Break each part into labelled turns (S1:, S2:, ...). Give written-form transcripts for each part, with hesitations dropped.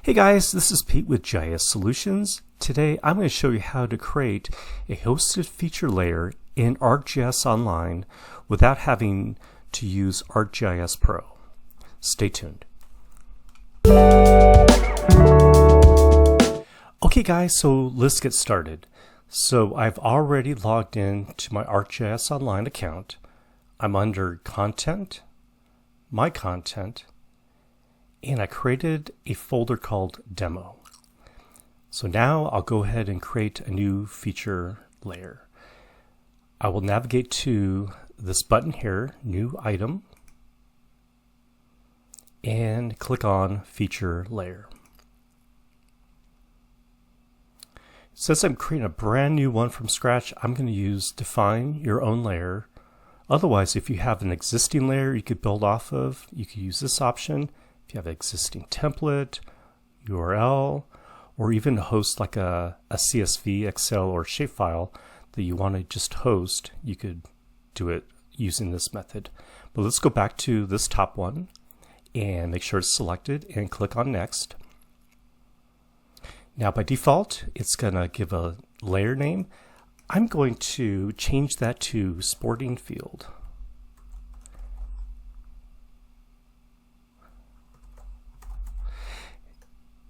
S1: Hey guys, this is Pete with GIS Solutions. Today I'm going to show you how to create a hosted feature layer in ArcGIS Online without having to use ArcGIS Pro. Stay tuned. Okay guys, so let's get started. So I've already logged in to my ArcGIS Online account. I'm under Content, My Content, and I created a folder called Demo. So now I'll go ahead and create a new feature layer. I will navigate to this button here, New Item, and click on Feature Layer. Since I'm creating a brand new one from scratch, I'm going to use Define Your Own Layer. Otherwise, if you have an existing layer you could build off of, you could use this option. If you have an existing template, URL, or even host like a CSV, Excel, or shapefile that you want to just host, you could do it using this method. But let's go back to this top one and make sure it's selected and click on Next. Now by default, it's going to give a layer name. I'm going to change that to Sporting Field.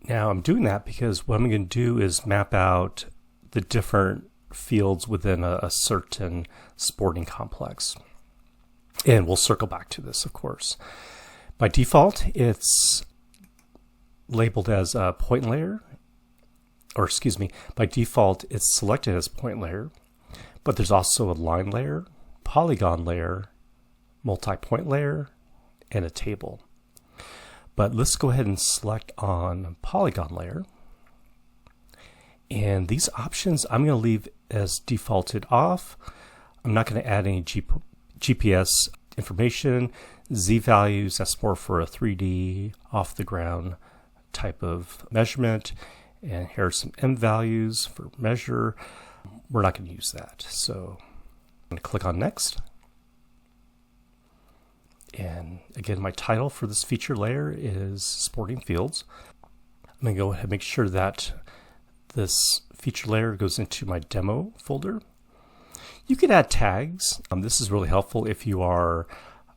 S1: Now I'm doing that because what I'm going to do is map out the different fields within a certain sporting complex. And we'll circle back to this, of course. By default, it's labeled as a point layer, or excuse me, by default it's selected as point layer, but there's also a line layer, polygon layer, multi-point layer, and a table. But let's go ahead and select on polygon layer. And these options I'm going to leave as defaulted off. I'm not going to add any GPS information. Z values, that's more for a 3D off the ground type of measurement. And here are some M values for measure. We're not going to use that. So I'm going to click on Next. And again, my title for this feature layer is Sporting Fields. I'm going to go ahead and make sure that this feature layer goes into my demo folder. You can add tags. This is really helpful if you are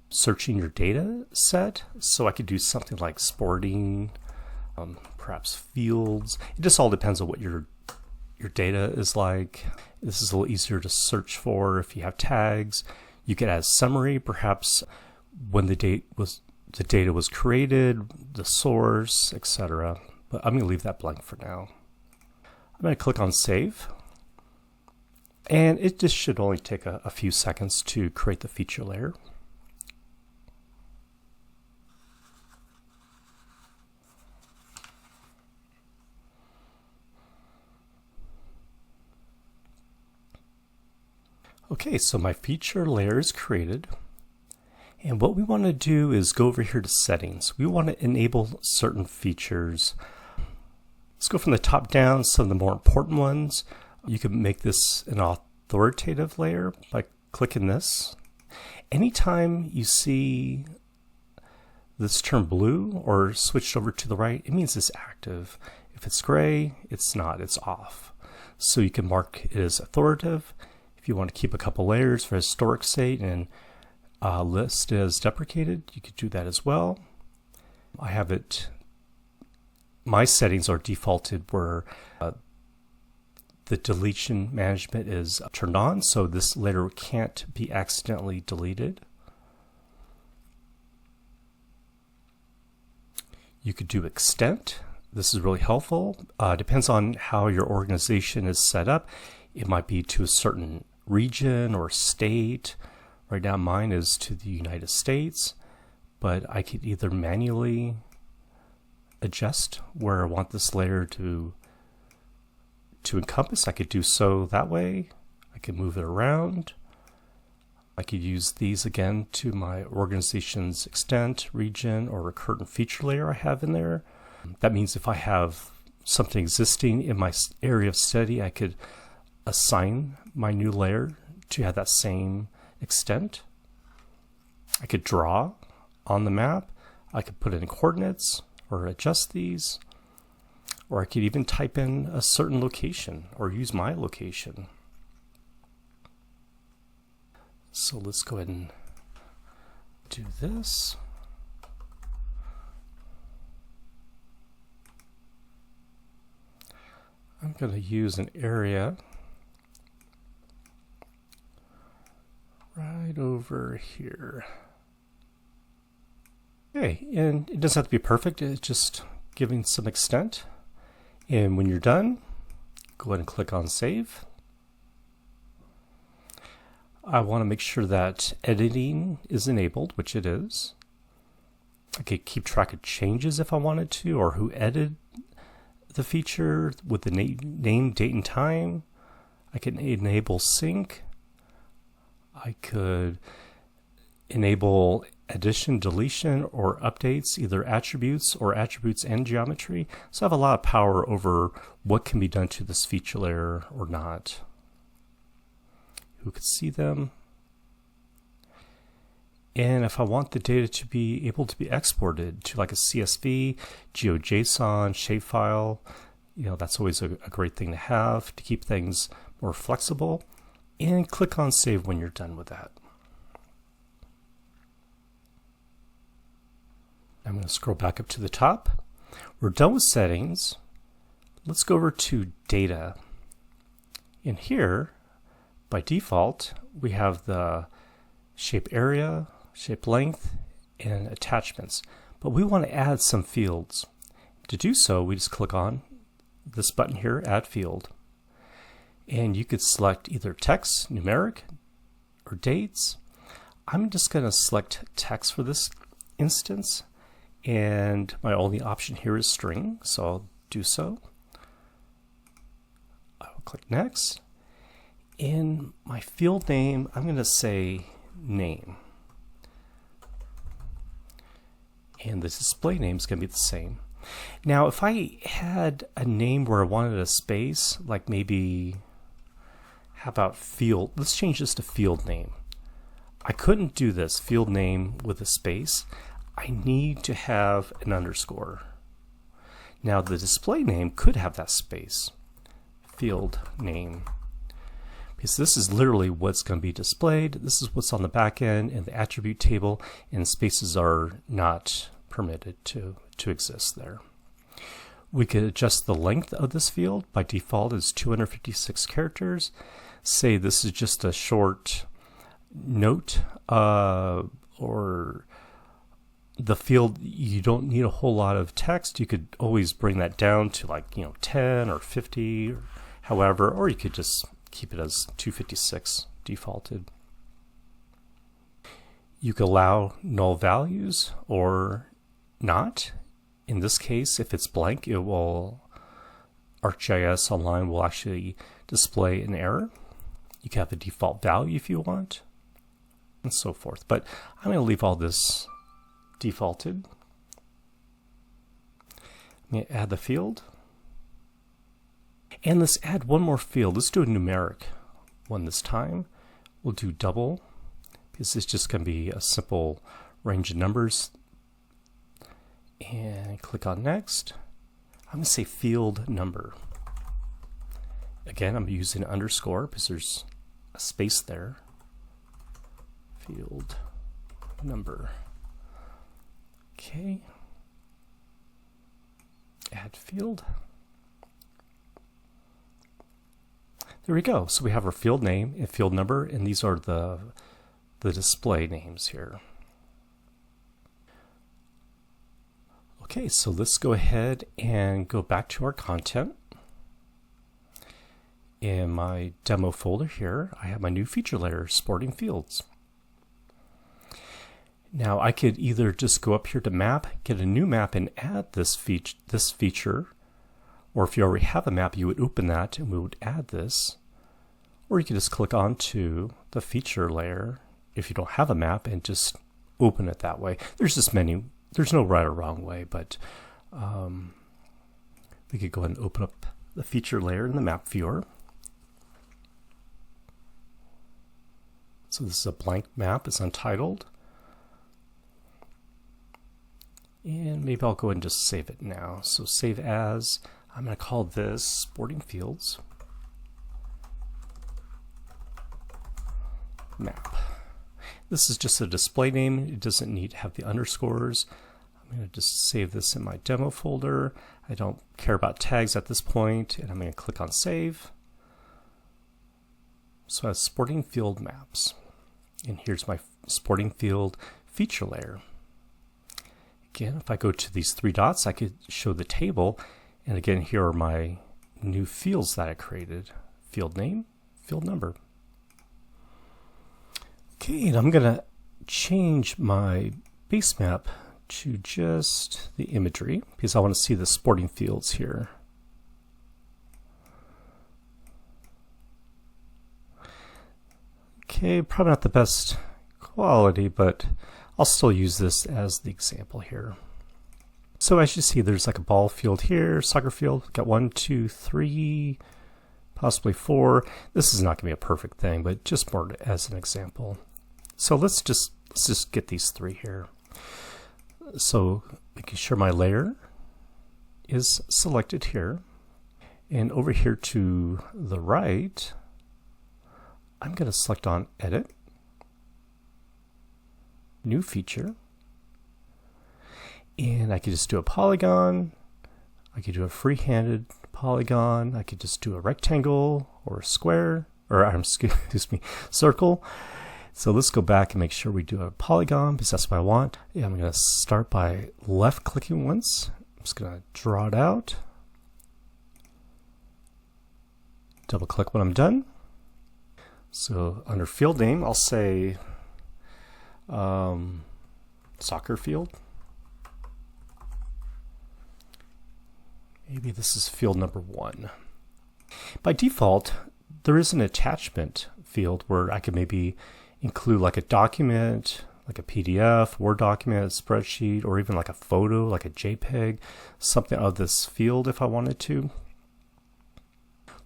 S1: searching your data set. So I could do something like sporting, perhaps fields. It just all depends on what your data is like. This is a little easier to search for if you have tags. You could add summary, perhaps when the data was created, the source, etc. But I'm going to leave that blank for now. I'm going to click on Save. And it just should only take a few seconds to create the feature layer. Okay, so my feature layer is created. And what we want to do is go over here to Settings. We want to enable certain features. Let's go from the top down, some of the more important ones. You can make this an authoritative layer by clicking this. Anytime you see this turn blue or switched over to the right, it means it's active. If it's gray, it's not, it's off. So you can mark it as authoritative. If you want to keep a couple layers for historic sake and list as deprecated, you could do that as well. I have it, my settings are defaulted where the deletion management is turned on, so this layer can't be accidentally deleted. You could do extent. This is really helpful. Depends on how your organization is set up. It might be to a certain region or state. Right now mine is to the United States, but I could either manually adjust where I want this layer to encompass. I could do so that way. I could move it around. I could use these again to my organization's extent, region, or recurrent feature layer I have in there. That means if I have something existing in my area of study, I could assign my new layer to have that same extent. I could draw on the map. I could put in coordinates or adjust these. or I could even type in a certain location or use my location. So let's go ahead and do this. I'm going to use an area right over here. Okay, and it doesn't have to be perfect, it's just giving some extent. And when you're done, go ahead and click on Save. I want to make sure that editing is enabled, which it is. I could keep track of changes if I wanted to, or who edited the feature with the name, date, and time. I can enable sync. I could enable addition, deletion, or updates, either attributes or attributes and geometry. So I have a lot of power over what can be done to this feature layer or not. Who could see them? And if I want the data to be able to be exported to like a CSV, GeoJSON, shapefile, that's always a great thing to have to keep things more flexible. And click on Save when you're done with that. I'm going to scroll back up to the top. We're done with settings. Let's go over to Data. In here, by default, we have the shape area, shape length, and attachments. But we want to add some fields. To do so, we just click on this button here, Add Field. And you could select either text, numeric, or dates. I'm just going to select text for this instance. And my only option here is string, so I'll do so. I will click Next. In my field name, I'm going to say name. And the display name is going to be the same. Now, if I had a name where I wanted a space, like maybe, how about field? Let's change this to field name. I couldn't do this, field name with a space. I need to have an underscore. Now, the display name could have that space, field name. Because this is literally what's going to be displayed. This is what's on the back end in the attribute table, and spaces are not permitted to exist there. We could adjust the length of this field. By default, it's 256 characters. Say this is just a short note, or the field, you don't need a whole lot of text. You could always bring that down to 10 or 50, or however, or you could just keep it as 256 defaulted. You can allow null values or not. In this case, if it's blank, ArcGIS Online will actually display an error. You can have a default value if you want, and so forth. But I'm going to leave all this defaulted. I'm going to add the field. And let's add one more field. Let's do a numeric one this time. We'll do double, because it's just going to be a simple range of numbers. And click on Next. I'm going to say field number. Again, I'm using an underscore because there's a space there. Field number. Okay. Add field. There we go. So we have our field name and field number, and these are the display names here. Okay, so let's go ahead and go back to our content. In my demo folder here, I have my new feature layer, sporting fields. Now I could either just go up here to map, get a new map, and add this feature, or if you already have a map, you would open that and we would add this. Or you could just click onto the feature layer if you don't have a map and just open it that way. There's no right or wrong way, but we could go ahead and open up the feature layer in the map viewer. So this is a blank map, it's untitled. And maybe I'll go ahead and just save it now. So save as, I'm going to call this Sporting Fields Map. This is just a display name. It doesn't need to have the underscores. I'm going to just save this in my demo folder. I don't care about tags at this point, and I'm going to click on Save. So I have Sporting Field Maps. And here's my Sporting Field feature layer. Again, if I go to these three dots, I could show the table. And again, here are my new fields that I created. Field name, field number. Okay, and I'm going to change my base map to just the imagery because I want to see the sporting fields here. Okay, probably not the best quality, but I'll still use this as the example here. So as you see, there's like a ball field here, soccer field. Got 1, 2, 3, possibly 4. This is not going to be a perfect thing, but just more as an example. So let's just get these 3 here. So making sure my layer is selected here, and over here to the right, I'm going to select on Edit, New Feature, and I could just do a polygon, I could do a free-handed polygon, I could just do a rectangle or a square, or excuse me, circle. So let's go back and make sure we do a polygon because that's what I want. Yeah, I'm going to start by left-clicking once. I'm just going to draw it out. Double-click when I'm done. So under field name, I'll say soccer field. Maybe this is field number 1. By default, there is an attachment field where I could maybe include like a document, like a PDF, Word document, a spreadsheet, or even like a photo, like a JPEG, something of this field if I wanted to.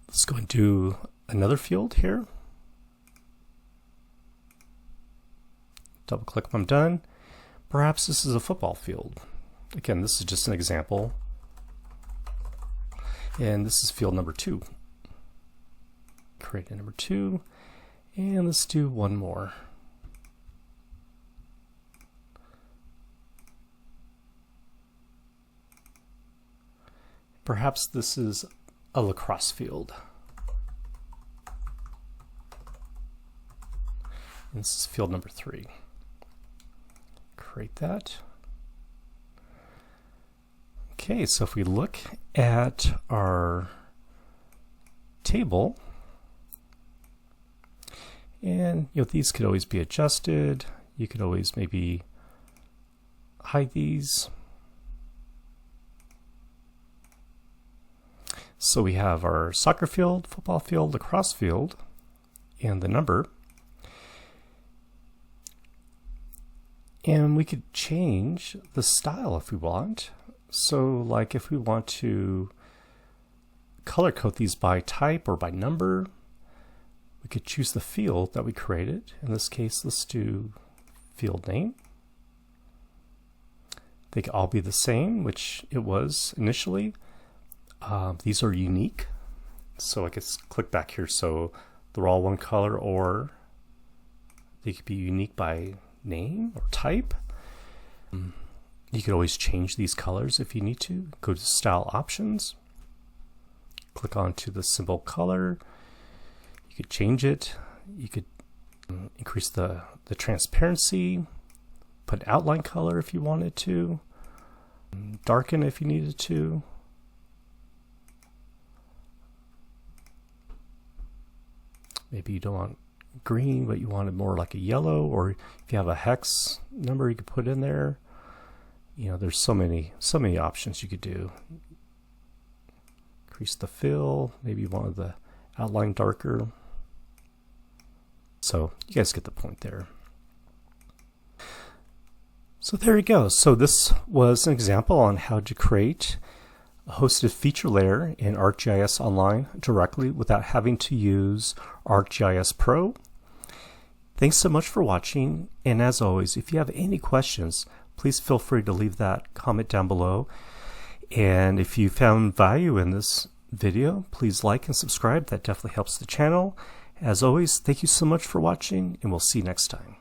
S1: Let's go and do another field here. Double click when I'm done. Perhaps this is a football field. Again, this is just an example. And this is field number 2. Create a number 2. And let's do one more. Perhaps this is a lacrosse field. And this is field number 3. Create that. Okay, so if we look at our table, and these could always be adjusted. You could always maybe hide these. So we have our soccer field, football field, lacrosse field, and the number. And we could change the style if we want. So like if we want to color code these by type or by number, we could choose the field that we created. In this case, let's do field name. They could all be the same, which it was initially. These are unique. So I could click back here so they're all one color, or they could be unique by name or type. You could always change these colors if you need to. Go to Style Options. Click onto the symbol color. You could change it. You could increase the transparency, put outline color if you wanted to, darken if you needed to. Maybe you don't want green, but you wanted more like a yellow, or if you have a hex number you could put in there. There's so many options you could do. Increase the fill, maybe you wanted the outline darker. So you guys get the point there. So there you go. So this was an example on how to create a hosted feature layer in ArcGIS Online directly without having to use ArcGIS Pro. Thanks so much for watching, and as always, if you have any questions, please feel free to leave that comment down below. And if you found value in this video, please like and subscribe. That definitely helps the channel. As always, thank you so much for watching, and we'll see you next time.